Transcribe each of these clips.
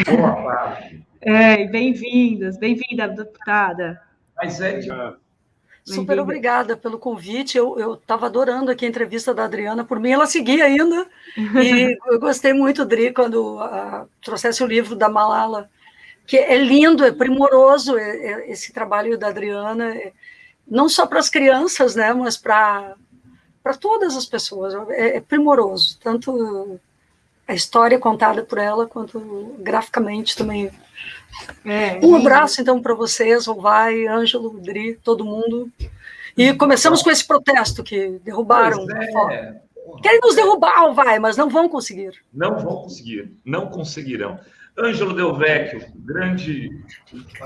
Boa tarde. Bem-vinda, deputada. Mas Super obrigada pelo convite. Eu estava adorando aqui a entrevista da Adriana. Por mim, ela seguia ainda. E eu gostei muito, Dri, quando trouxesse o livro da Malala, que é lindo, é primoroso esse trabalho da Adriana, não só para as crianças, né, mas para todas as pessoas. É primoroso, tanto a história contada por ela, quanto graficamente também. Um abraço, então, para vocês, Vai, Ângelo, Dri, todo mundo. E começamos com esse protesto que derrubaram. Querem nos derrubar, Vai, mas não vão conseguir. Não vão conseguir, não conseguirão. Ângelo Del Vecchio,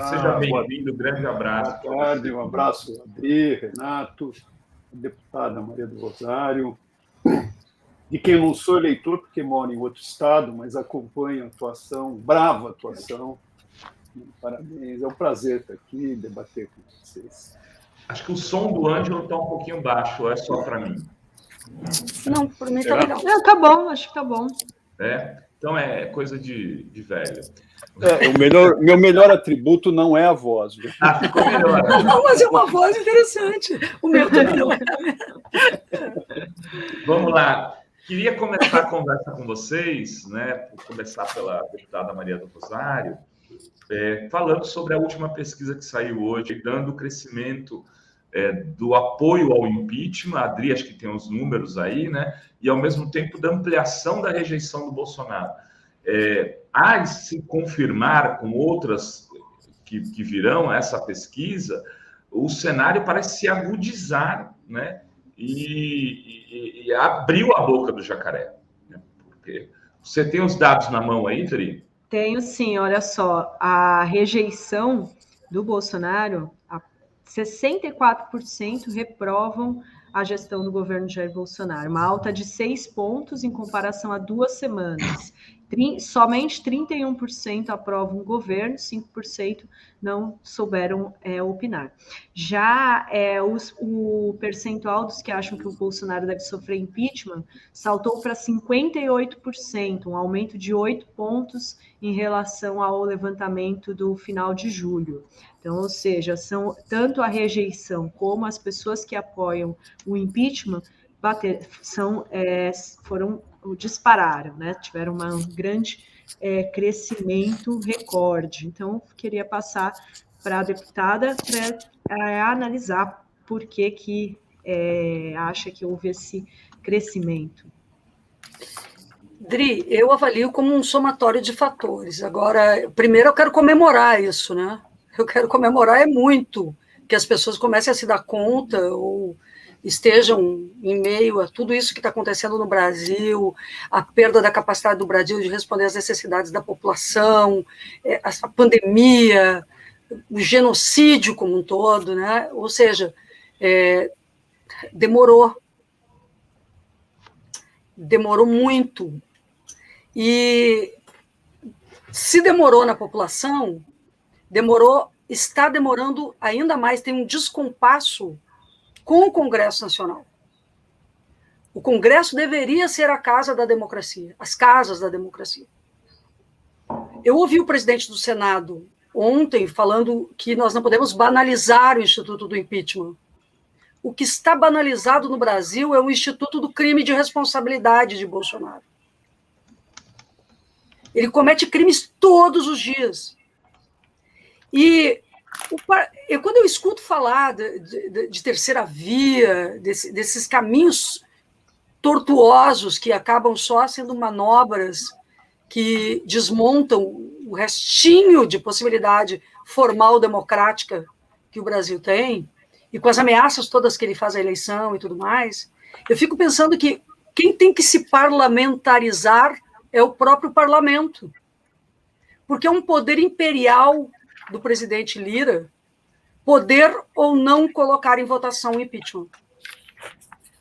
seja bem-vindo, grande abraço. Boa tarde, um abraço a Adri, Renato, a deputada Maria do Rosário, de quem eu não sou eleitor, porque moro em outro estado, mas acompanho a atuação, brava atuação. Parabéns, é um prazer estar aqui e debater com vocês. Acho que o som do Ângelo está um pouquinho baixo, é só para mim. Não, por mim está legal. Tá bom, acho que está bom. Então é coisa de velho. Meu melhor atributo não é a voz. Viu? Ficou melhor. Não, mas é uma voz interessante. O meu também não é. Vamos lá. Queria começar a conversa com vocês, né? Vou começar pela deputada Maria do Rosário, falando sobre a última pesquisa que saiu hoje, dando crescimento do apoio ao impeachment. A Adri, acho que tem os números aí, né? E, ao mesmo tempo, da ampliação da rejeição do Bolsonaro. A se confirmar com outras que virão essa pesquisa, o cenário parece se agudizar, né? E abriu a boca do jacaré. Né? Porque você tem os dados na mão aí, Adri? Tenho sim, olha só, a rejeição do Bolsonaro, 64% reprovam a gestão do governo Jair Bolsonaro, uma alta de 6 pontos em comparação a 2 semanas. Somente 31% aprovam o governo, 5% não souberam opinar. Já o percentual dos que acham que o Bolsonaro deve sofrer impeachment saltou para 58%, um aumento de 8 pontos em relação ao levantamento do final de julho. Então, ou seja, tanto a rejeição como as pessoas que apoiam o impeachment dispararam, né? Tiveram um grande crescimento recorde. Então, queria passar para a deputada para analisar por que acha que houve esse crescimento. Dri, eu avalio como um somatório de fatores. Agora, primeiro eu quero comemorar isso, né? Eu quero comemorar muito que as pessoas comecem a se dar conta ou estejam em meio a tudo isso que está acontecendo no Brasil, a perda da capacidade do Brasil de responder às necessidades da população, a pandemia, o genocídio como um todo, né? Ou seja, demorou muito. E se demorou na população, está demorando ainda mais, tem um descompasso com o Congresso Nacional. O Congresso deveria ser a casa da democracia, as casas da democracia. Eu ouvi o presidente do Senado ontem falando que nós não podemos banalizar o Instituto do Impeachment. O que está banalizado no Brasil é o Instituto do Crime de Responsabilidade de Bolsonaro. Ele comete crimes todos os dias. E quando eu escuto falar de terceira via, desses caminhos tortuosos que acabam só sendo manobras que desmontam o restinho de possibilidade formal democrática que o Brasil tem, e com as ameaças todas que ele faz à eleição e tudo mais, eu fico pensando que quem tem que se parlamentarizar é o próprio parlamento, porque é um poder imperial do presidente Lira poder ou não colocar em votação o impeachment.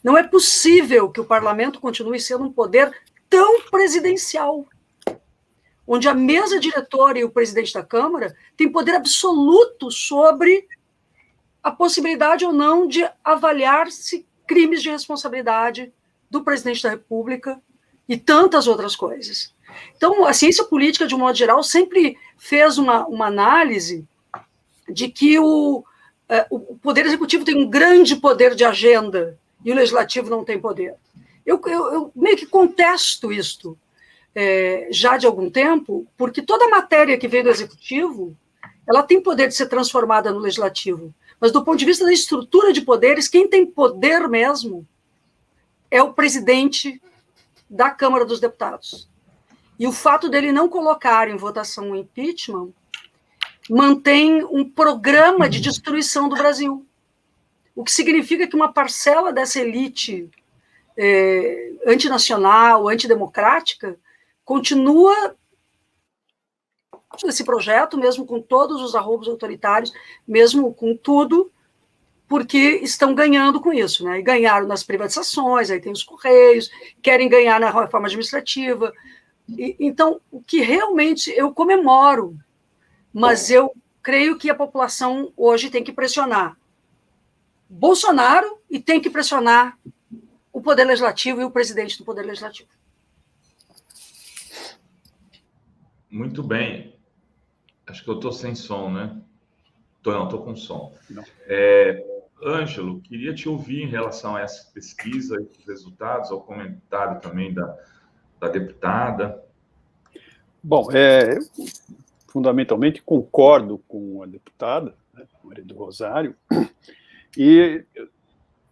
Não é possível que o parlamento continue sendo um poder tão presidencial, onde a mesa diretora e o presidente da Câmara têm poder absoluto sobre a possibilidade ou não de avaliar-se crimes de responsabilidade do presidente da República e tantas outras coisas. Então, a ciência política, de um modo geral, sempre fez uma análise de que o Poder Executivo tem um grande poder de agenda e o Legislativo não tem poder. Eu meio que contesto isto já de algum tempo, porque toda matéria que vem do Executivo, ela tem poder de ser transformada no Legislativo. Mas, do ponto de vista da estrutura de poderes, quem tem poder mesmo é o presidente da Câmara dos Deputados. E o fato dele não colocar em votação o impeachment mantém um programa de destruição do Brasil. O que significa que uma parcela dessa elite antinacional, antidemocrática, continua esse projeto, mesmo com todos os arroubos autoritários, mesmo com tudo, porque estão ganhando com isso, né? E ganharam nas privatizações, aí tem os Correios, querem ganhar na reforma administrativa. Então, o que realmente eu comemoro, mas eu creio que a população hoje tem que pressionar Bolsonaro e tem que pressionar o Poder Legislativo e o presidente do Poder Legislativo. Muito bem. Acho que eu estou sem som, né? Estou com som. Ângelo, queria te ouvir em relação a essa pesquisa e os resultados, ao comentário também da deputada. Bom, eu fundamentalmente concordo com a deputada, né, Maria do Rosário, e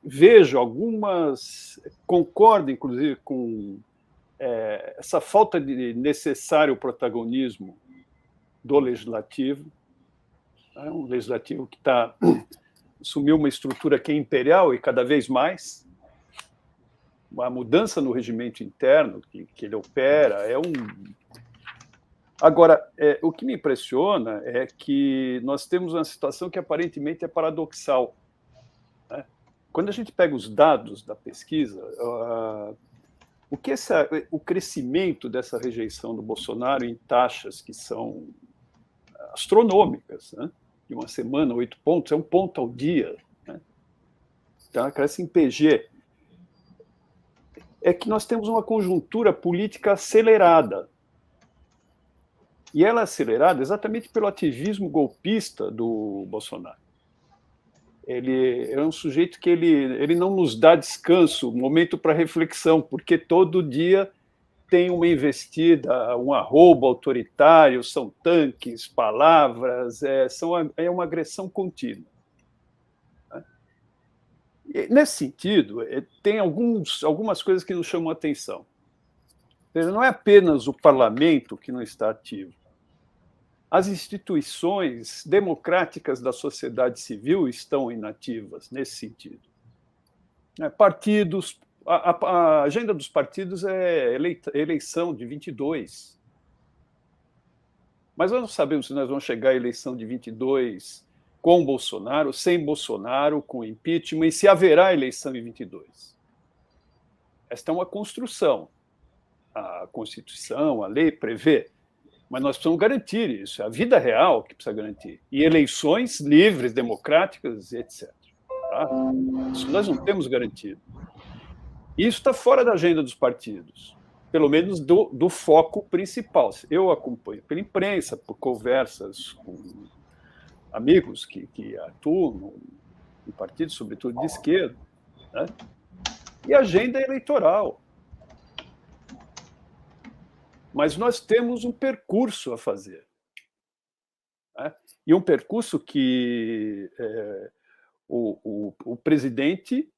vejo concordo inclusive com essa falta de necessário protagonismo do legislativo, né, um legislativo que assumiu uma estrutura que é imperial e cada vez mais, uma mudança no regimento interno que ele opera, Agora, o que me impressiona é que nós temos uma situação que aparentemente é paradoxal, né? Quando a gente pega os dados da pesquisa, o crescimento dessa rejeição do Bolsonaro em taxas que são astronômicas, né? De uma semana, 8 pontos, é 1 ponto ao dia, né? Então, ela cresce em PG. É que nós temos uma conjuntura política acelerada. E ela é acelerada exatamente pelo ativismo golpista do Bolsonaro. Ele é um sujeito que ele não nos dá descanso, momento para reflexão, porque todo dia tem uma investida, um arroubo autoritário, são tanques, palavras, é uma agressão contínua. E, nesse sentido, tem algumas coisas que nos chamam a atenção. Não é apenas o parlamento que não está ativo. As instituições democráticas da sociedade civil estão inativas nesse sentido. Partidos, a agenda dos partidos é eleição de 22. Mas nós não sabemos se nós vamos chegar à eleição de 22 com Bolsonaro, sem Bolsonaro, com impeachment, e se haverá eleição em 22. Esta é uma construção. A Constituição, a lei prevê, mas nós precisamos garantir isso, é a vida real que precisa garantir, e eleições livres, democráticas, etc. Tá? Isso nós não temos garantido. Isso está fora da agenda dos partidos, pelo menos do foco principal. Eu acompanho pela imprensa, por conversas com amigos que atuam no partido, sobretudo de esquerda, né? E a agenda é eleitoral. Mas nós temos um percurso a fazer, né? E um percurso que o presidente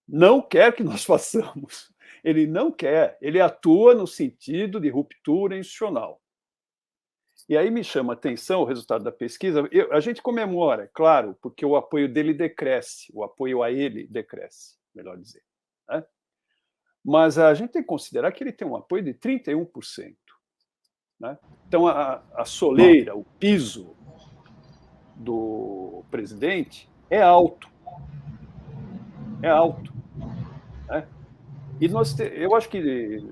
não quer que nós façamos. Ele não quer, ele atua no sentido de ruptura institucional. E aí me chama a atenção o resultado da pesquisa. A gente comemora, claro, porque o apoio dele decresce, o apoio a ele decresce, melhor dizer, né? Mas a gente tem que considerar que ele tem um apoio de 31%. Né? Então, a soleira, o piso do presidente é alto. É alto. Né? E eu acho que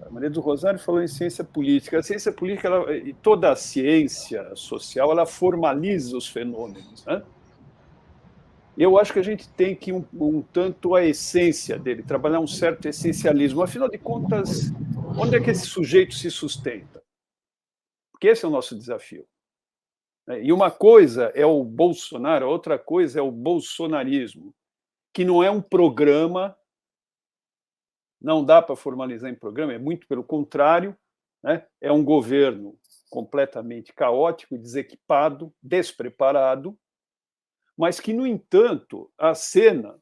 a Maria do Rosário falou em ciência política. A ciência política, e toda a ciência social, ela formaliza os fenômenos. Né? Eu acho que a gente tem que um tanto a essência dele, trabalhar um certo essencialismo. Afinal de contas, Onde é que esse sujeito se sustenta? Porque esse é o nosso desafio. E uma coisa é o Bolsonaro, outra coisa é o bolsonarismo, que não é um programa, não dá para formalizar em programa, é muito pelo contrário, né? É um governo completamente caótico, desequipado, despreparado, mas que, no entanto, acena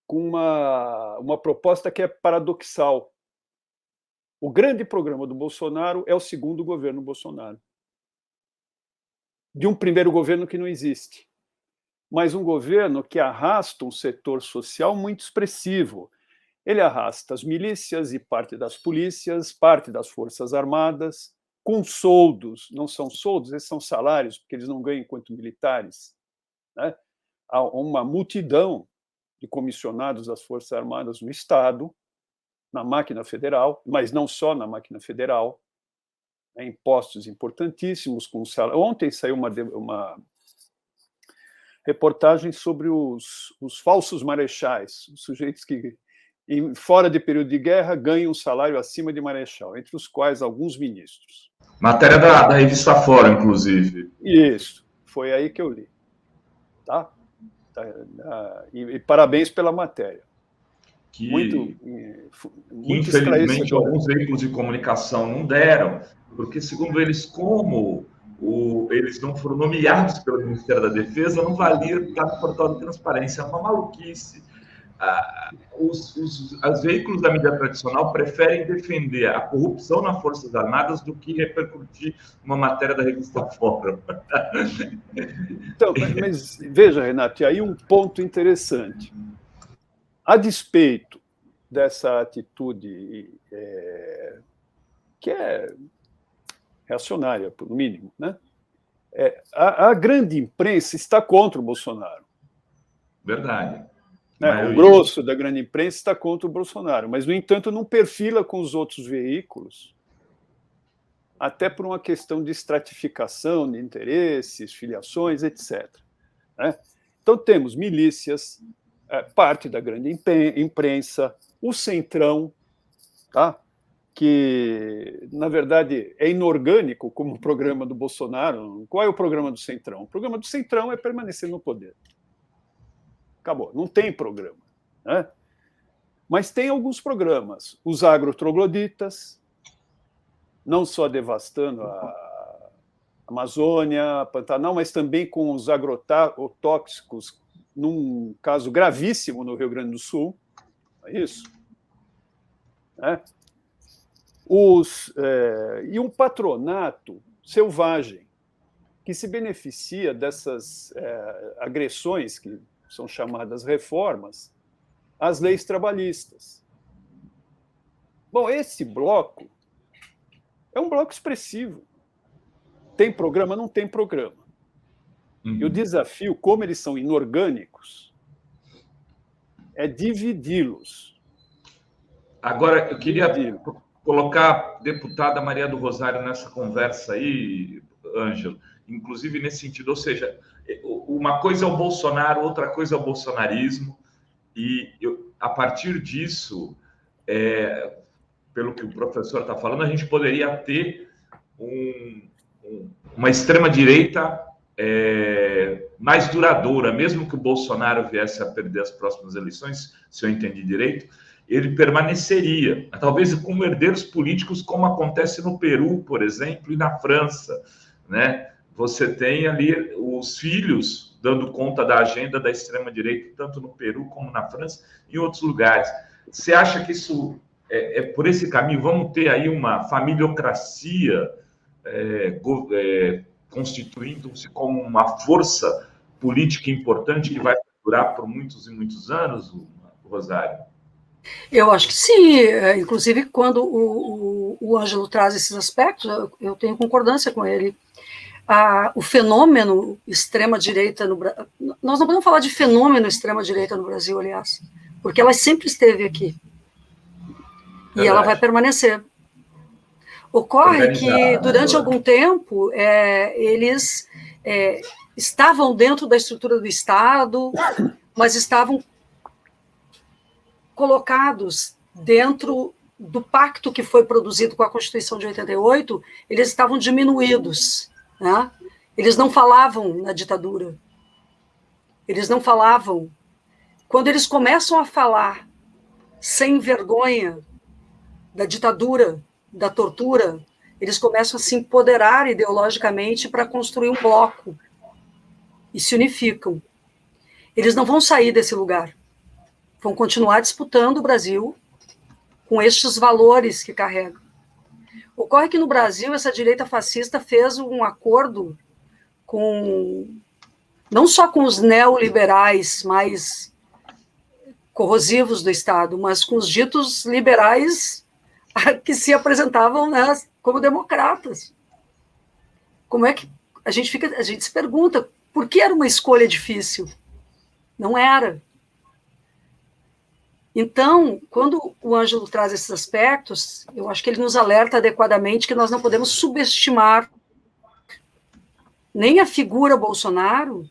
com uma proposta que é paradoxal. O grande programa do Bolsonaro é o segundo governo Bolsonaro. De um primeiro governo que não existe. Mas um governo que arrasta um setor social muito expressivo. Ele arrasta as milícias e parte das polícias, parte das Forças Armadas, com soldos. Não são soldos, esses são salários, porque eles não ganham enquanto militares. Né? Há uma multidão de comissionados das Forças Armadas no Estado, na máquina federal, mas não só na máquina federal, impostos importantíssimos. Ontem saiu uma reportagem sobre os falsos marechais, os sujeitos que, fora de período de guerra, ganham um salário acima de marechal, entre os quais alguns ministros. Matéria da revista Fora, inclusive. Isso, foi aí que eu li. Tá? E parabéns pela matéria. Muito infelizmente, alguns veículos de comunicação não deram, porque, segundo eles, como eles não foram nomeados pelo Ministério da Defesa, não valia estar no portal de transparência. É uma maluquice. Os veículos da mídia tradicional preferem defender a corrupção nas Forças Armadas do que repercutir uma matéria da revista Fórum. Então, mas veja, Renato, e aí um ponto interessante. A despeito dessa atitude que é reacionária, por mínimo, né? A grande imprensa está contra o Bolsonaro. Verdade. O grosso da grande imprensa está contra o Bolsonaro, mas, no entanto, não perfila com os outros veículos, até por uma questão de estratificação de interesses, filiações, etc. Né? Então, temos milícias, parte da grande imprensa, o Centrão, tá? Que, na verdade, é inorgânico como o programa do Bolsonaro. Qual é o programa do Centrão? O programa do Centrão é permanecer no poder. Acabou, não tem programa. Né? Mas tem alguns programas. Os agrotrogloditas, não só devastando a Amazônia, a Pantanal, mas também com os agrotóxicos, num caso gravíssimo no Rio Grande do Sul. É isso. E um patronato selvagem, que se beneficia dessas agressões, que são chamadas reformas, às leis trabalhistas. Bom, esse bloco é um bloco expressivo. Tem programa? Não tem programa. E o desafio, como eles são inorgânicos, é dividi-los. Agora, eu queria colocar a deputada Maria do Rosário nessa conversa aí, Ângelo, inclusive nesse sentido, ou seja, uma coisa é o Bolsonaro, outra coisa é o bolsonarismo, e a partir disso, pelo que o professor está falando, a gente poderia ter uma extrema-direita mais duradoura, mesmo que o Bolsonaro viesse a perder as próximas eleições, se eu entendi direito, ele permaneceria, talvez como herdeiros políticos, como acontece no Peru, por exemplo, e na França, né? Você tem ali os filhos dando conta da agenda da extrema-direita, tanto no Peru como na França e em outros lugares. Você acha que isso é por esse caminho? Vamos ter aí uma familiocracia constituindo-se como uma força política importante que vai durar por muitos e muitos anos, Rosário? Eu acho que sim. Inclusive, quando o Ângelo traz esses aspectos, eu tenho concordância com ele. O fenômeno extrema-direita no Brasil... Nós não podemos falar de fenômeno extrema-direita no Brasil, aliás, porque ela sempre esteve aqui. E ela vai permanecer. Ocorre que, durante algum tempo, eles estavam dentro da estrutura do Estado, mas estavam colocados dentro do pacto que foi produzido com a Constituição de 88, eles estavam diminuídos, né? Eles não falavam na ditadura. Eles não falavam. Quando eles começam a falar sem vergonha da ditadura, da tortura, eles começam a se empoderar ideologicamente para construir um bloco e se unificam. Eles não vão sair desse lugar. Vão continuar disputando o Brasil com estes valores que carregam. Ocorre que no Brasil essa direita fascista fez um acordo não só com os neoliberais mais corrosivos do Estado, mas com os ditos liberais que se apresentavam, né, como democratas. Como é que a gente se pergunta por que era uma escolha difícil? Não era. Então, quando o Ângelo traz esses aspectos, eu acho que ele nos alerta adequadamente que nós não podemos subestimar nem a figura Bolsonaro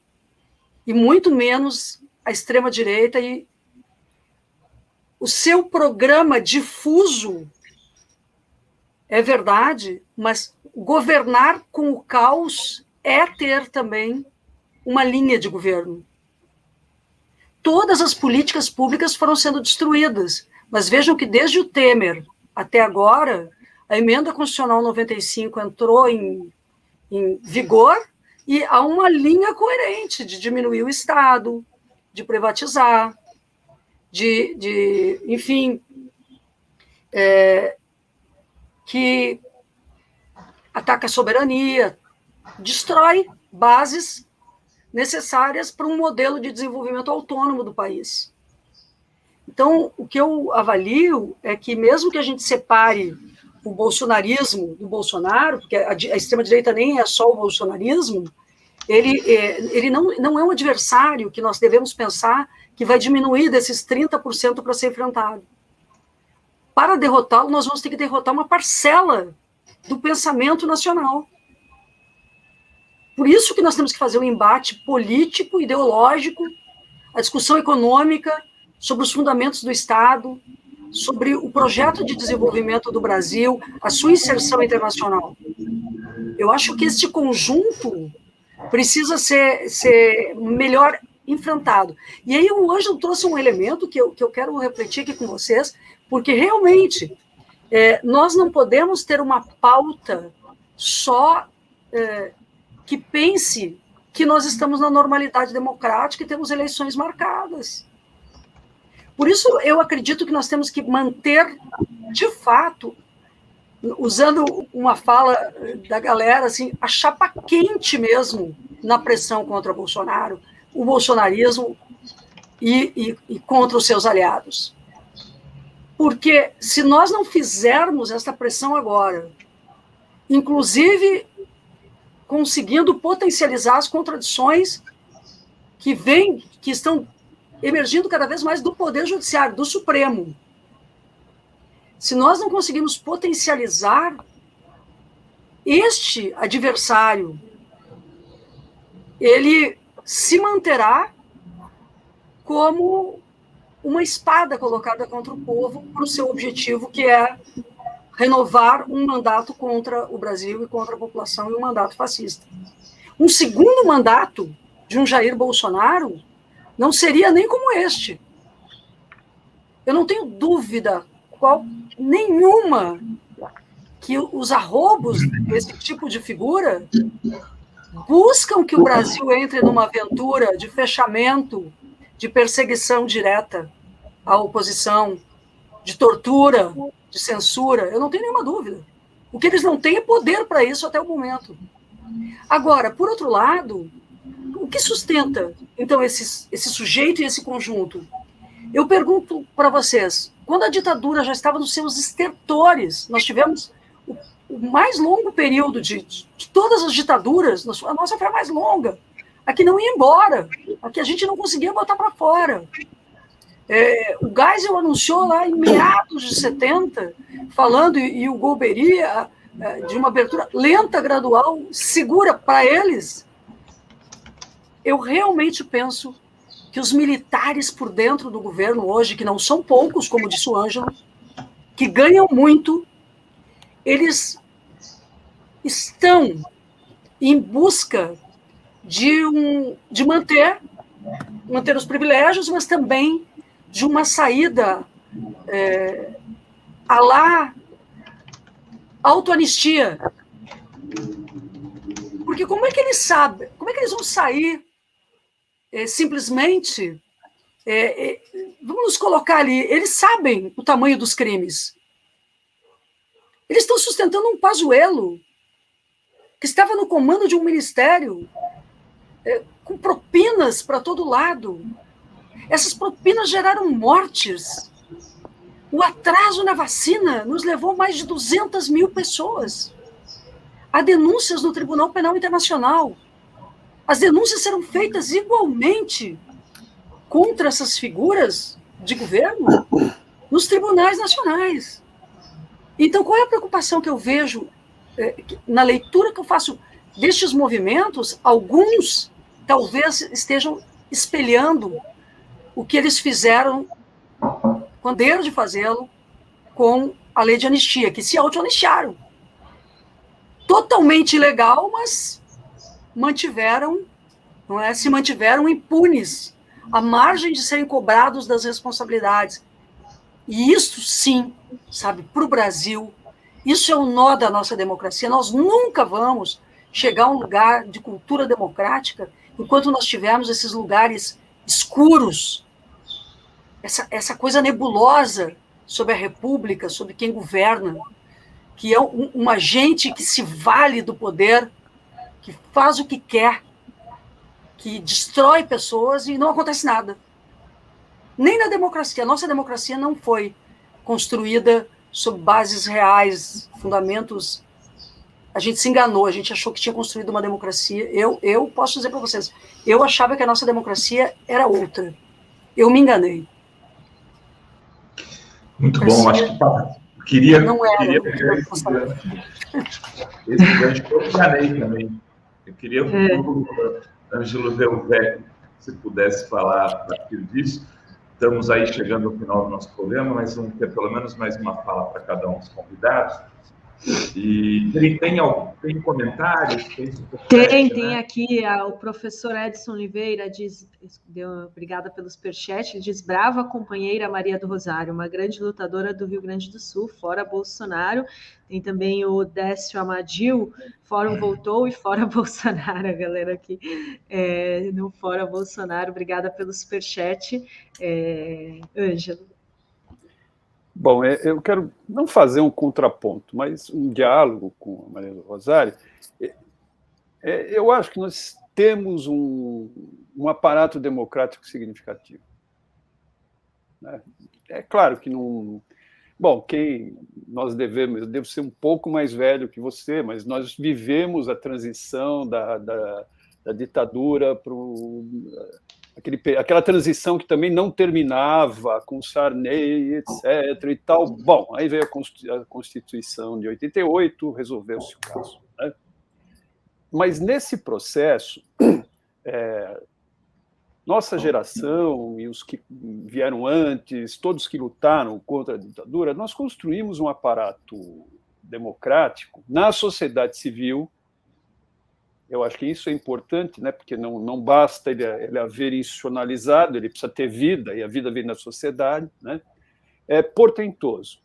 e muito menos a extrema-direita e o seu programa difuso é verdade, mas governar com o caos é ter também uma linha de governo. Todas as políticas públicas foram sendo destruídas, mas vejam que desde o Temer até agora, a emenda constitucional 95 entrou em vigor e há uma linha coerente de diminuir o Estado, de privatizar, enfim, que ataca a soberania, destrói bases necessárias para um modelo de desenvolvimento autônomo do país. Então, o que eu avalio é que, mesmo que a gente separe o bolsonarismo do Bolsonaro, porque a extrema-direita nem é só o bolsonarismo, ele não é um adversário que nós devemos pensar que vai diminuir desses 30% para ser enfrentado. Para derrotá-lo, nós vamos ter que derrotar uma parcela do pensamento nacional. Por isso que nós temos que fazer um embate político, ideológico, a discussão econômica, sobre os fundamentos do Estado, sobre o projeto de desenvolvimento do Brasil, a sua inserção internacional. Eu acho que este conjunto precisa ser melhor enfrentado. E aí o Ângelo trouxe um elemento que eu quero refletir aqui com vocês, porque realmente nós não podemos ter uma pauta só que pense que nós estamos na normalidade democrática e temos eleições marcadas. Por isso, eu acredito que nós temos que manter, de fato, usando uma fala da galera, assim, a chapa quente mesmo na pressão contra Bolsonaro, o bolsonarismo e contra os seus aliados. Porque se nós não fizermos essa pressão agora, inclusive conseguindo potencializar as contradições que estão emergindo cada vez mais do Poder Judiciário, do Supremo. Se nós não conseguirmos potencializar este adversário, ele se manterá como uma espada colocada contra o povo para o seu objetivo, que é renovar um mandato contra o Brasil e contra a população, e um mandato fascista. Um segundo mandato de um Jair Bolsonaro não seria nem como este. Eu não tenho dúvida nenhuma que os arrobos desse tipo de figura buscam que o Brasil entre numa aventura de fechamento, de perseguição direta à oposição, de tortura, de censura. Eu não tenho nenhuma dúvida. O que eles não têm é poder para isso até o momento. Agora, por outro lado, o que sustenta, então, esse sujeito e esse conjunto? Eu pergunto para vocês, quando a ditadura já estava nos seus estertores, nós tivemos o mais longo período de todas as ditaduras, a nossa foi a mais longa, a que não ia embora, a que a gente não conseguia botar para fora. O Geisel anunciou lá em meados de 70, falando, e o Golbery, de uma abertura lenta, gradual, segura para eles. Eu realmente penso que os militares por dentro do governo hoje, que não são poucos, como disse o Ângelo, que ganham muito, eles estão em busca de manter os privilégios, mas também de uma saída à la autoanistia. Porque como é que eles sabem? Como é que eles vão sair simplesmente? Vamos nos colocar ali. Eles sabem o tamanho dos crimes. Eles estão sustentando um Pazuello que estava no comando de um ministério com propinas para todo lado. Essas propinas geraram mortes. O atraso na vacina nos levou mais de 200 mil pessoas. Há denúncias no Tribunal Penal Internacional. As denúncias serão feitas igualmente contra essas figuras de governo nos tribunais nacionais. Então, qual é a preocupação que eu vejo na leitura que eu faço destes movimentos? Alguns talvez estejam espelhando o que eles fizeram, quando deram de fazê-lo, com a lei de anistia, que se auto-anistiaram. Totalmente ilegal, mas se mantiveram impunes, à margem de serem cobrados das responsabilidades. E isso, sim, sabe, para o Brasil, isso é um nó da nossa democracia. Nós nunca vamos chegar a um lugar de cultura democrática enquanto nós tivermos esses lugares escuros, essa coisa nebulosa sobre a República, sobre quem governa, que é uma gente que se vale do poder, que faz o que quer, que destrói pessoas e não acontece nada. Nem na democracia. A nossa democracia não foi construída sobre bases reais, fundamentos. A gente se enganou, a gente achou que tinha construído uma democracia. Eu posso dizer para vocês, eu achava que a nossa democracia era outra. Eu me enganei. Muito bom, acho que queria esse gancho que eu enganei também. Eu queria que o Ângelo Delvecchio, se pudesse falar a partir disso. Estamos aí chegando ao final do nosso programa, mas vamos ter pelo menos mais uma fala para cada um dos convidados. E tem comentários? Tem aqui o professor Edson Oliveira, obrigada pelo superchat, ele diz: brava companheira Maria do Rosário, uma grande lutadora do Rio Grande do Sul, fora Bolsonaro. Tem também o Décio Amadil, Fórum voltou e fora Bolsonaro, a galera aqui no fora Bolsonaro. Obrigada pelo superchat, Ângelo. Bom, eu quero não fazer um contraponto, mas um diálogo com a Maria do Rosário. Eu acho que nós temos um aparato democrático significativo. É claro que não... Bom, eu devo ser um pouco mais velho que você, mas nós vivemos a transição da ditadura para aquela transição que também não terminava com Sarney, etc. e tal. Bom, aí veio a Constituição de 88, resolveu-se o caso. Né? Mas nesse processo, nossa geração e os que vieram antes, todos que lutaram contra a ditadura, nós construímos um aparato democrático na sociedade civil. Eu acho que isso é importante, né? Porque não basta ele haver institucionalizado, ele precisa ter vida, e a vida vem da sociedade. Né? É portentoso.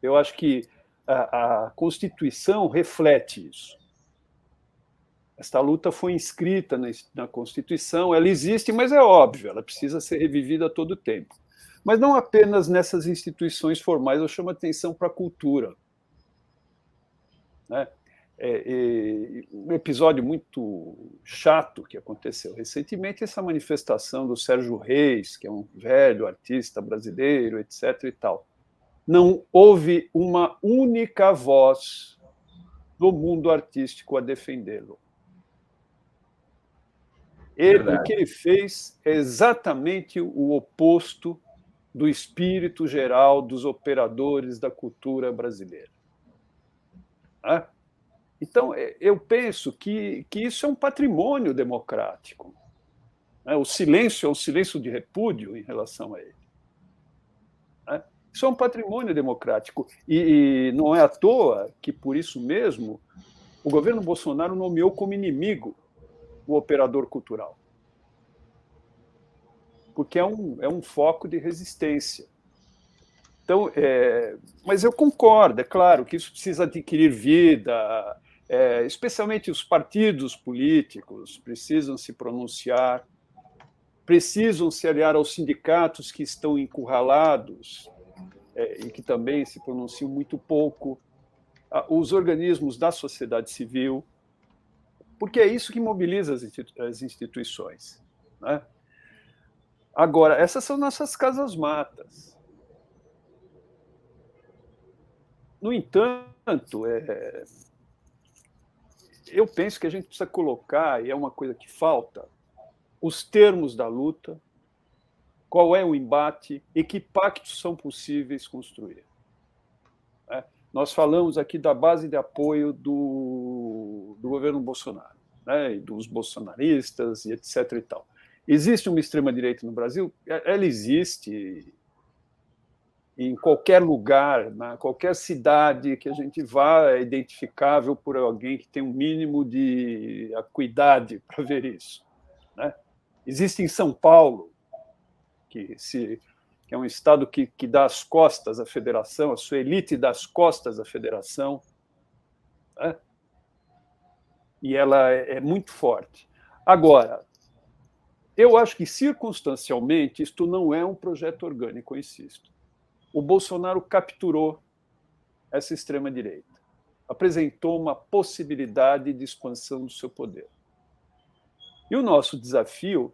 Eu acho que a Constituição reflete isso. Esta luta foi inscrita na Constituição, ela existe, mas é óbvio, ela precisa ser revivida a todo tempo. Mas não apenas nessas instituições formais, eu chamo a atenção para a cultura. Né? Um episódio muito chato que aconteceu recentemente, essa manifestação do Sérgio Reis, que é um velho artista brasileiro, etc. e tal. Não houve uma única voz do mundo artístico a defendê-lo. O que ele fez é exatamente o oposto do espírito geral dos operadores da cultura brasileira. Então, eu penso que isso é um patrimônio democrático. O silêncio é um silêncio de repúdio em relação a ele. Isso é um patrimônio democrático. E não é à toa que, por isso mesmo, o governo Bolsonaro nomeou como inimigo o operador cultural. Porque é um foco de resistência. Então, mas eu concordo, é claro que isso precisa adquirir vida, especialmente os partidos políticos precisam se pronunciar, precisam se aliar aos sindicatos que estão encurralados e que também se pronunciam muito pouco, os organismos da sociedade civil, porque é isso que mobiliza as instituições, né? Agora, essas são nossas casas-matas. No entanto, eu penso que a gente precisa colocar, e é uma coisa que falta, os termos da luta, qual é o embate e que pactos são possíveis construir. Nós falamos aqui da base de apoio do governo Bolsonaro, né, e dos bolsonaristas, e etc. e tal. Existe uma extrema-direita no Brasil? Ela existe em qualquer lugar, na qualquer cidade que a gente vá, é identificável por alguém que tem um mínimo de acuidade para ver isso, né? Existe em São Paulo, que é um estado que dá as costas à federação, a sua elite dá as costas à federação, né? E ela é muito forte. Agora, eu acho que, circunstancialmente, isto não é um projeto orgânico, eu insisto. O Bolsonaro capturou essa extrema-direita, apresentou uma possibilidade de expansão do seu poder. E o nosso desafio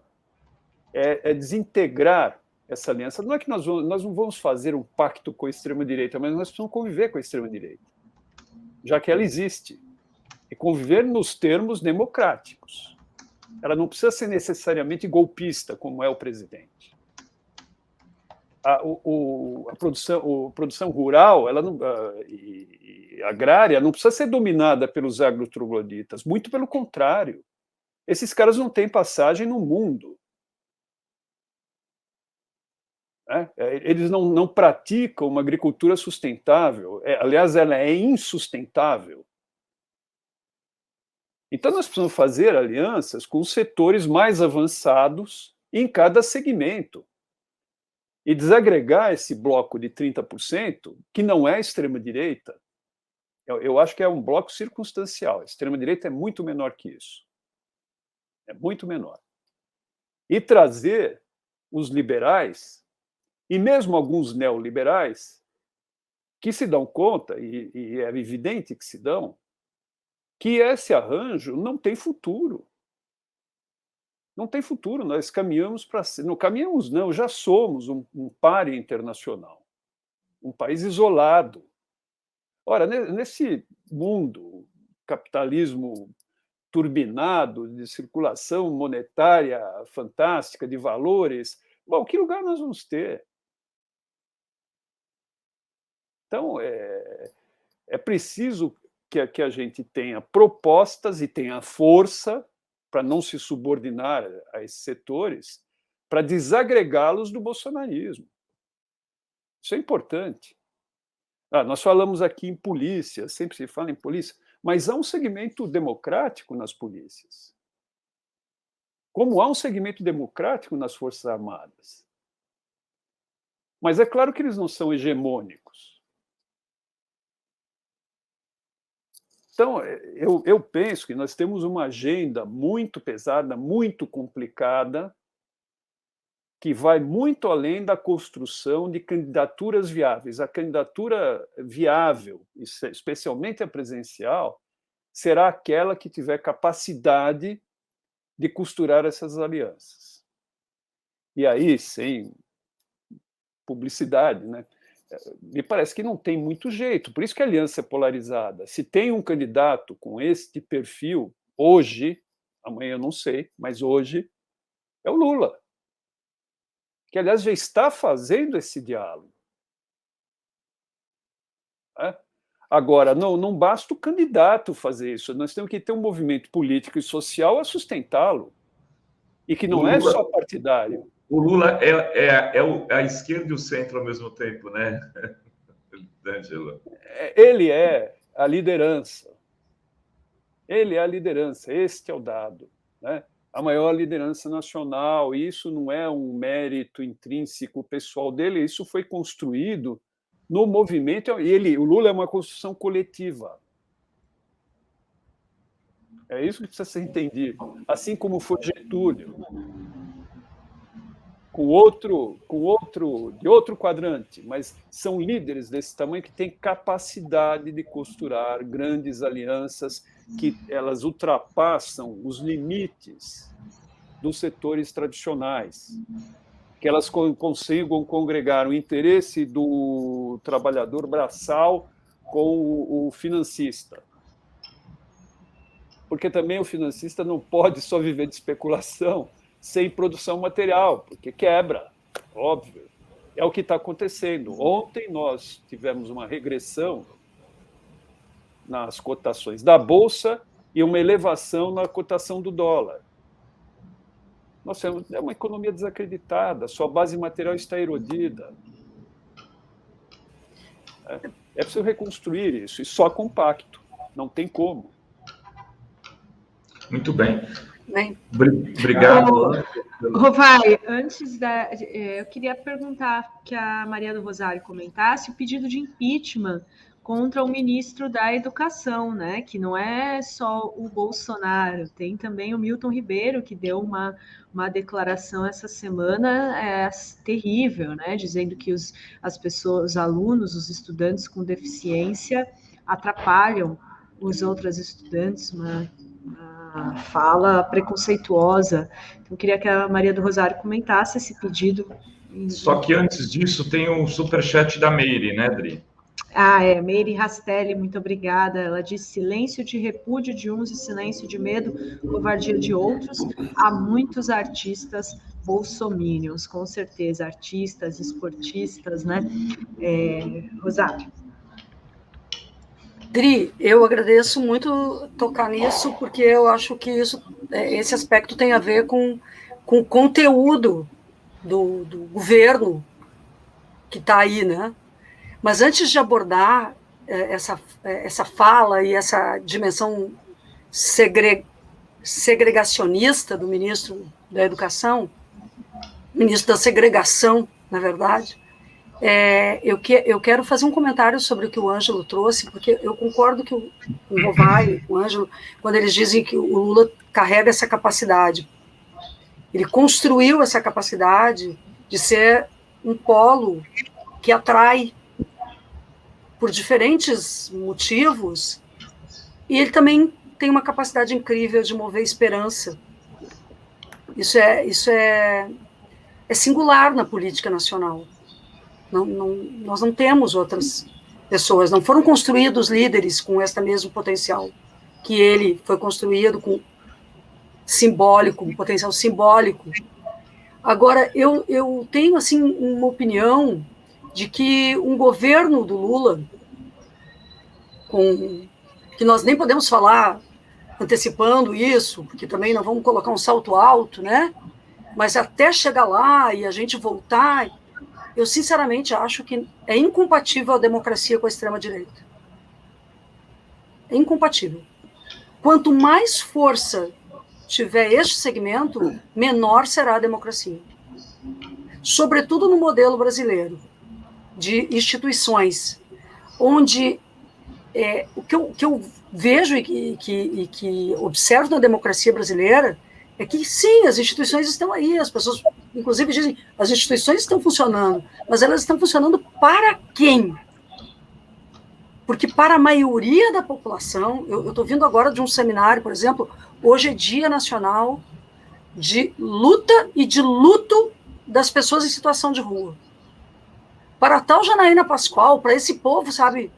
é desintegrar essa aliança. Não é que nós não vamos fazer um pacto com a extrema-direita, mas nós precisamos conviver com a extrema-direita, já que ela existe, e conviver nos termos democráticos. Ela não precisa ser necessariamente golpista, como é o presidente. A produção rural e agrária não precisa ser dominada pelos agrotrogloditas, muito pelo contrário. Esses caras não têm passagem no mundo. Eles não praticam uma agricultura sustentável. Aliás, ela é insustentável. Então, nós precisamos fazer alianças com os setores mais avançados em cada segmento e desagregar esse bloco de 30%, que não é extrema-direita. Eu acho que é um bloco circunstancial. A extrema-direita é muito menor que isso. É muito menor. E trazer os liberais, e mesmo alguns neoliberais, que se dão conta, e é evidente que se dão, que esse arranjo não tem futuro. Não tem futuro, nós caminhamos para... Não caminhamos, não, já somos um pária internacional, um país isolado. Ora, nesse mundo, capitalismo turbinado, de circulação monetária fantástica, de valores, bom, que lugar nós vamos ter? Então, é preciso que a gente tenha propostas e tenha força para não se subordinar a esses setores, para desagregá-los do bolsonarismo. Isso é importante. Nós falamos aqui em polícia, sempre se fala em polícia, mas há um segmento democrático nas polícias. Como há um segmento democrático nas Forças Armadas. Mas é claro que eles não são hegemônicos. Então, eu penso que nós temos uma agenda muito pesada, muito complicada, que vai muito além da construção de candidaturas viáveis. A candidatura viável, especialmente a presidencial, será aquela que tiver capacidade de costurar essas alianças. E aí, sem publicidade, né? Me parece que não tem muito jeito, por isso que a aliança é polarizada. Se tem um candidato com este perfil, hoje, amanhã eu não sei, mas hoje, é o Lula, que, aliás, já está fazendo esse diálogo. Agora, não basta o candidato fazer isso, nós temos que ter um movimento político e social a sustentá-lo, e que não é só partidário. O Lula é a esquerda e o centro ao mesmo tempo, né, D'Angelo? Ele é a liderança. Ele é a liderança, este é o dado, né? A maior liderança nacional, e isso não é um mérito intrínseco pessoal dele, isso foi construído no movimento, e o Lula é uma construção coletiva. É isso que precisa ser entendido. Assim como foi Getúlio, de outro quadrante, mas são líderes desse tamanho que têm capacidade de costurar grandes alianças que elas ultrapassam os limites dos setores tradicionais, que elas consigam congregar o interesse do trabalhador braçal com o financista. Porque também o financista não pode só viver de especulação sem produção material, porque quebra, óbvio. É o que está acontecendo. Ontem nós tivemos uma regressão nas cotações da Bolsa e uma elevação na cotação do dólar. Nós temos uma economia desacreditada, sua base material está erodida. É preciso reconstruir isso, e só com pacto, não tem como. Muito bem. Bem. Obrigado. Rovai, eu queria perguntar que a Maria do Rosário comentasse o pedido de impeachment contra o ministro da Educação, né? Que não é só o Bolsonaro, tem também o Milton Ribeiro, que deu uma declaração essa semana terrível, né? Dizendo que as pessoas, os alunos, os estudantes com deficiência atrapalham os outros estudantes, uma fala preconceituosa. Então, eu queria que a Maria do Rosário comentasse esse pedido. Só que antes disso, tem o superchat da Meire, né, Dri? Meire Rastelli, muito obrigada. Ela diz: silêncio de repúdio de uns e silêncio de medo, covardia de outros. Há muitos artistas bolsominions, com certeza, artistas, esportistas, né? Rosário. Dri, eu agradeço muito tocar nisso, porque eu acho que esse aspecto tem a ver com o conteúdo do governo que está aí, né? Mas antes de abordar essa fala e essa dimensão segregacionista do ministro da Educação, ministro da segregação, na verdade, eu quero fazer um comentário sobre o que o Ângelo trouxe, porque eu concordo que o Rovai, o Ângelo, quando eles dizem que o Lula carrega essa capacidade, ele construiu essa capacidade de ser um polo que atrai por diferentes motivos, e ele também tem uma capacidade incrível de mover esperança. Isso é singular na política nacional. Nós não temos outras pessoas, não foram construídos líderes com esse mesmo potencial que ele foi construído com um potencial simbólico. Agora, eu tenho assim uma opinião de que um governo do Lula, que nós nem podemos falar antecipando isso, porque também não vamos colocar um salto alto, né? Mas até chegar lá e a gente voltar, eu sinceramente acho que é incompatível a democracia com a extrema-direita. É incompatível. Quanto mais força tiver este segmento, menor será a democracia. Sobretudo no modelo brasileiro, de instituições, onde o que eu vejo e que observo na democracia brasileira é que, sim, as instituições estão aí, as pessoas, inclusive, dizem as instituições estão funcionando, mas elas estão funcionando para quem? Porque para a maioria da população, eu estou vindo agora de um seminário, por exemplo, hoje é Dia Nacional de Luta e de Luto das Pessoas em Situação de Rua. Para tal Janaína Pascoal, para esse povo, sabe,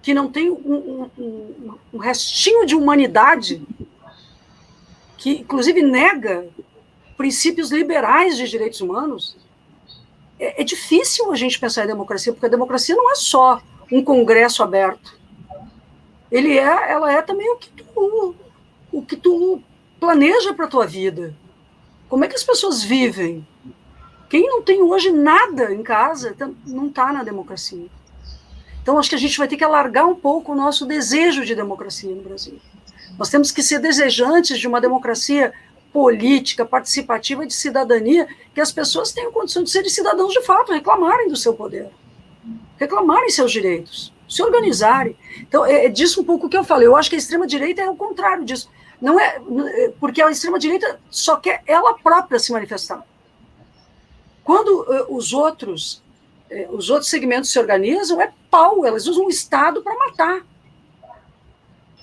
que não tem um restinho de humanidade, que inclusive nega princípios liberais de direitos humanos, é difícil a gente pensar em democracia, porque a democracia não é só um congresso aberto. Ela é também o que tu planeja para a tua vida. Como é que as pessoas vivem? Quem não tem hoje nada em casa não está na democracia. Então, acho que a gente vai ter que alargar um pouco o nosso desejo de democracia no Brasil. Nós temos que ser desejantes de uma democracia política, participativa, de cidadania, que as pessoas tenham condição de serem cidadãos de fato, reclamarem do seu poder, reclamarem seus direitos, se organizarem. Então, é disso um pouco que eu falei. Eu acho que a extrema-direita é o contrário disso. Não é, porque a extrema-direita só quer ela própria se manifestar. Quando os outros segmentos se organizam, é pau, elas usam o Estado para matar.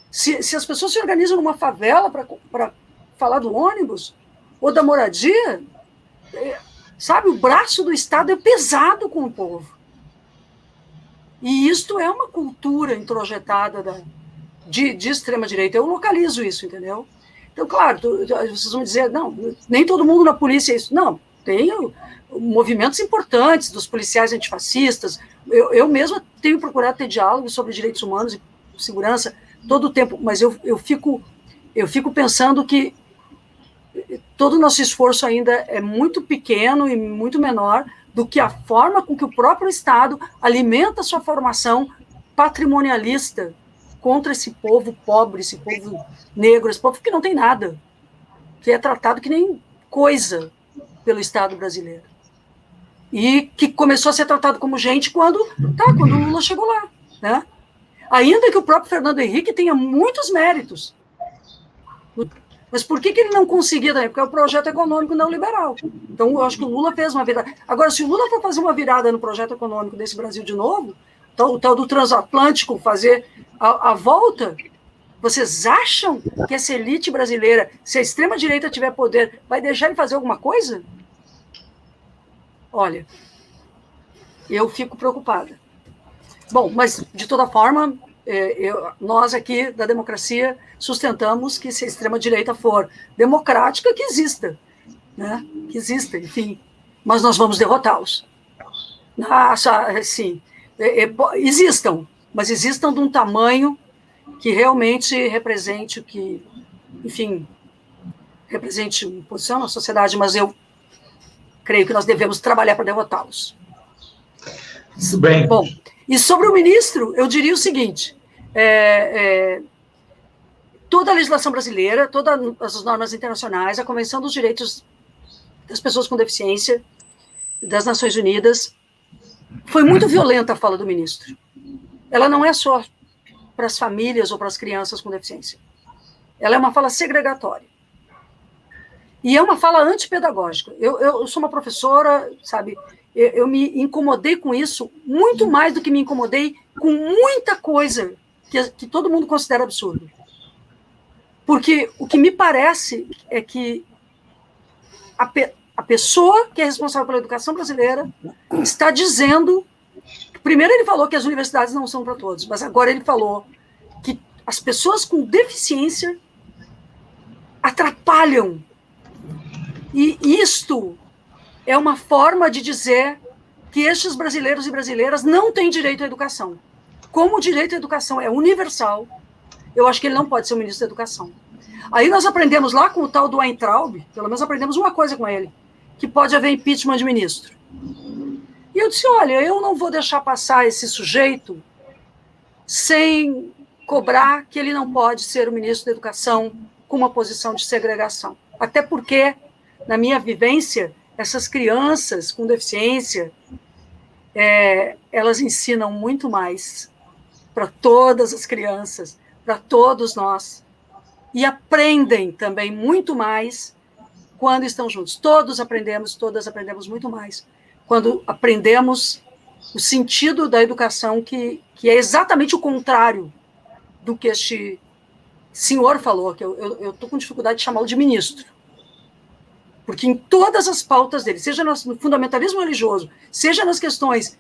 Se as pessoas se organizam numa favela para falar do ônibus ou da moradia, sabe, o braço do Estado é pesado com o povo. E isto é uma cultura introjetada de extrema-direita. Eu localizo isso, entendeu? Então, claro, vocês vão dizer, não, nem todo mundo na polícia é isso. Não, tem movimentos importantes dos policiais antifascistas. Eu mesma tenho procurado ter diálogos sobre direitos humanos e segurança todo o tempo, mas eu fico pensando que todo o nosso esforço ainda é muito pequeno e muito menor do que a forma com que o próprio Estado alimenta a sua formação patrimonialista contra esse povo pobre, esse povo negro, esse povo que não tem nada, que é tratado que nem coisa pelo Estado brasileiro. E que começou a ser tratado como gente quando o Lula chegou lá, né? Ainda que o próprio Fernando Henrique tenha muitos méritos. Mas por que ele não conseguia também? Porque é o projeto econômico neoliberal. Então, eu acho que o Lula fez uma virada. Agora, se o Lula for fazer uma virada no projeto econômico desse Brasil de novo, o tal do transatlântico fazer a volta, vocês acham que essa elite brasileira, se a extrema-direita tiver poder, vai deixar ele fazer alguma coisa? Olha, eu fico preocupada. Bom, mas, de toda forma, nós aqui da democracia sustentamos que se a extrema-direita for democrática, que exista, né? Que exista, enfim. Mas nós vamos derrotá-los. Sim, existam, mas existam de um tamanho que realmente represente o que, enfim, represente uma posição na sociedade, mas eu creio que nós devemos trabalhar para derrotá-los. Muito bem. Bom, e sobre o ministro, eu diria o seguinte, toda a legislação brasileira, todas as normas internacionais, a Convenção dos Direitos das Pessoas com Deficiência das Nações Unidas, foi muito violenta a fala do ministro. Ela não é só para as famílias ou para as crianças com deficiência. Ela é uma fala segregatória. E é uma fala antipedagógica. Eu sou uma professora, sabe, eu me incomodei com isso muito mais do que me incomodei com muita coisa que todo mundo considera absurdo. Porque o que me parece é que a pessoa que é responsável pela educação brasileira está dizendo... Primeiro ele falou que as universidades não são para todos, mas agora ele falou que as pessoas com deficiência atrapalham. E isto é uma forma de dizer que estes brasileiros e brasileiras não têm direito à educação. Como o direito à educação é universal, eu acho que ele não pode ser o ministro da Educação. Aí nós aprendemos lá com o tal do Weintraub, pelo menos aprendemos uma coisa com ele, que pode haver impeachment de ministro. E eu disse, olha, eu não vou deixar passar esse sujeito sem cobrar que ele não pode ser o ministro da Educação com uma posição de segregação. Até porque, na minha vivência, essas crianças com deficiência, elas ensinam muito mais para todas as crianças, para todos nós, e aprendem também muito mais quando estão juntos. Todas aprendemos muito mais quando aprendemos o sentido da educação, que é exatamente o contrário do que este senhor falou, que eu estou com dificuldade de chamá-lo de ministro. Porque em todas as pautas dele, seja no fundamentalismo religioso, seja nas questões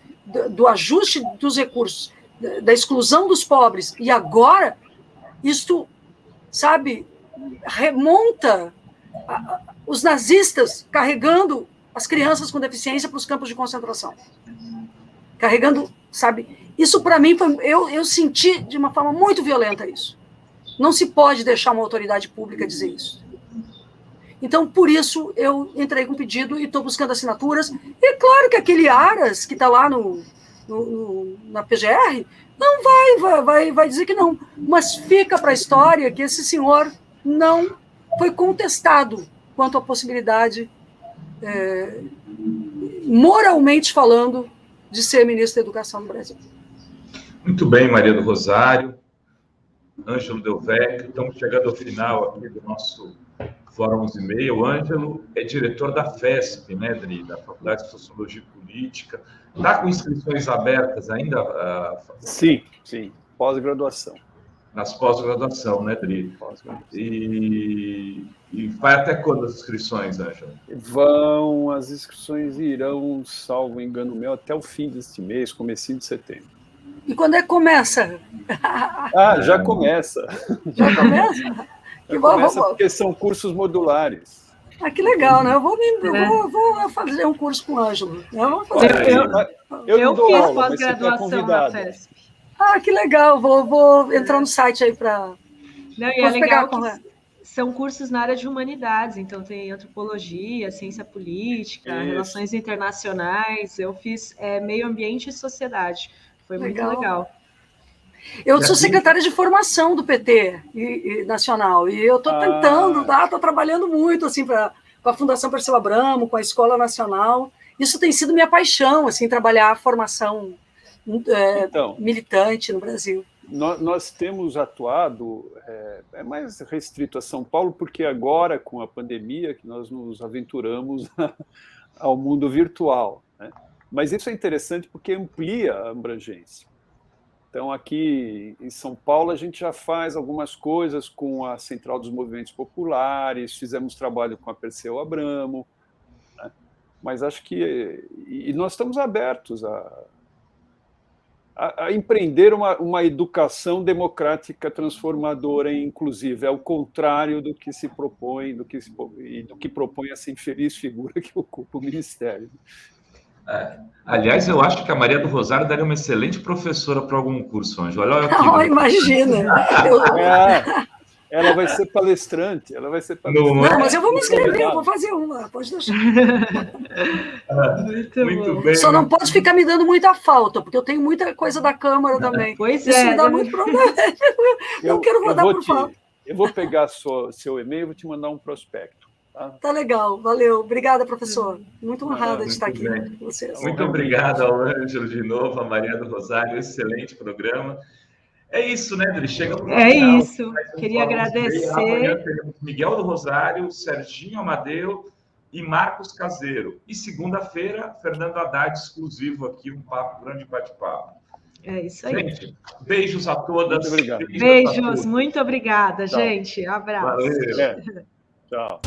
do ajuste dos recursos, da exclusão dos pobres, e agora, isto, sabe, remonta os nazistas carregando as crianças com deficiência para os campos de concentração. Carregando, sabe, isso para mim, eu senti de uma forma muito violenta isso. Não se pode deixar uma autoridade pública dizer isso. Então, por isso, eu entrei com pedido e estou buscando assinaturas. E é claro que aquele Aras, que está lá na PGR, não vai dizer que não. Mas fica para a história que esse senhor não foi contestado quanto à possibilidade, moralmente falando, de ser ministro da Educação no Brasil. Muito bem, Maria do Rosário, Ângelo Del Vecchio, estamos chegando ao final aqui do nosso Fórum 11h30. O Ângelo é diretor da FESP, né, Dri, da Faculdade de Sociologia e Política. Está com inscrições abertas ainda? Sim, pós-graduação. Nas pós-graduação, né, Dri? E vai até quando as inscrições, Ângelo? As inscrições irão, salvo engano meu, até o fim deste mês, comecinho de setembro. E quando é que começa? Já começa. Já começa? Já começa porque são cursos modulares. Que legal, né? Eu vou fazer um curso com o Ângelo. Eu fiz pós-graduação na FESP. Que legal. Vou entrar no site aí para... É legal que são cursos na área de humanidades, então tem antropologia, ciência política, relações internacionais. Eu fiz meio ambiente e sociedade. Foi muito legal. Eu sou secretária de formação do PT nacional e eu estou tentando, estou trabalhando muito assim com a Fundação Perseu Abramo, com a Escola Nacional. Isso tem sido minha paixão, assim, trabalhar a formação militante no Brasil. Nós temos atuado, é mais restrito a São Paulo, porque agora, com a pandemia, que nós nos aventuramos ao mundo virtual, né? Mas isso é interessante porque amplia a abrangência. Então, aqui em São Paulo, a gente já faz algumas coisas com a Central dos Movimentos Populares, fizemos trabalho com a Perseu Abramo, né? Mas acho que... E nós estamos abertos a empreender uma educação democrática transformadora e inclusiva. É o contrário do que se propõe, do que propõe essa infeliz figura que ocupa o Ministério. Aliás, eu acho que a Maria do Rosário daria uma excelente professora para algum curso, Ângelo. Olha aqui. Imagina! Ela vai ser palestrante. Não, mas eu vou me inscrever, eu vou fazer uma, pode deixar. Muito bem. Só não pode ficar me dando muita falta, porque eu tenho muita coisa da Câmara também. Pois isso me dá muito problema. Eu quero rodar por falta. Eu vou pegar seu e-mail e vou te mandar um prospecto. Tá legal, valeu. Obrigada, professor. Muito honrada de estar aqui com vocês. Muito obrigado ao Ângelo de novo, a Maria do Rosário, excelente programa. É isso, né, Dri? Chega para o final. Isso. Queria agradecer. Amanhã teremos Miguel do Rosário, Serginho Amadeu e Marcos Caseiro. E segunda-feira, Fernando Haddad, exclusivo aqui, um grande bate-papo. É isso aí. Gente, beijos a todas. Muito obrigado. Beijos, muito obrigada, gente. Abraço. Valeu. Tchau.